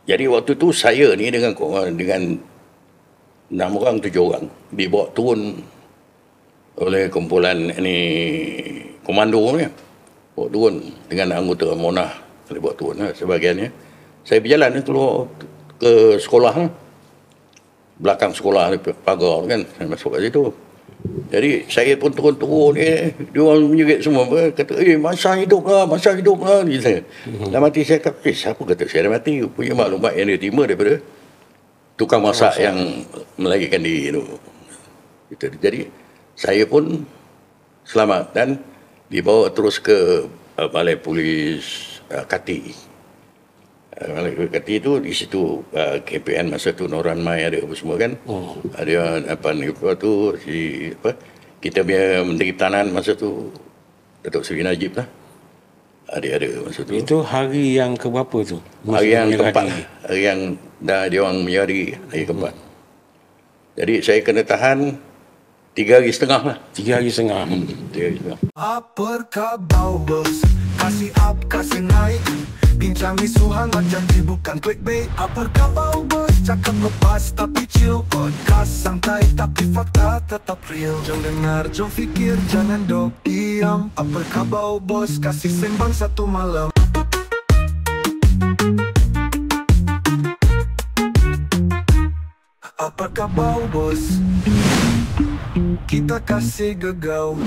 Jadi waktu tu saya ni dengan 6 orang 7 orang dibawa turun oleh kumpulan ni komando ni. Bawa turun dengan anggota Monah. Boleh bawa turun lah sebahagiannya. Saya berjalan keluar ke sekolah. Belakang sekolah pagar kan. Saya masuk kat situ. Jadi saya pun turun-turun dia orang menjerit semua. Kata, masa hidup lah. Dalam hati saya kata, siapa kata saya dah mati? Punya maklumat yang dia terima daripada tukang masak yang melahirkan diri tu. Jadi saya pun selamat dan dibawa terus ke Balai Polis Kati. Balai Polis Kati tu di situ KPN masa tu Noran Mai ada apa semua kan. Ada apa ni tu kita punya Menteri Pertahanan masa tu Datuk Seri Najib lah. Ada masa tu. Itu hari yang keberapa tu? Hari yang keempat. Hari yang dah dia orang menyari hari keempat. Jadi saya kena tahan 3 hari setengah lah. 3 hari setengah. 3 hari setengah. Apa khabar bos? Kasih up, kasih naik. Bincang isu hangat janji bukan clickbait. Apa khabar bos? Cakap lepas tapi chill. Podcast santai tapi fakta tetap real. Jom dengar, jom fikir, jangan dok diam. Apa khabar bos? Kasih sembang satu malam. Apa khabar bos? Kita kasih gegau.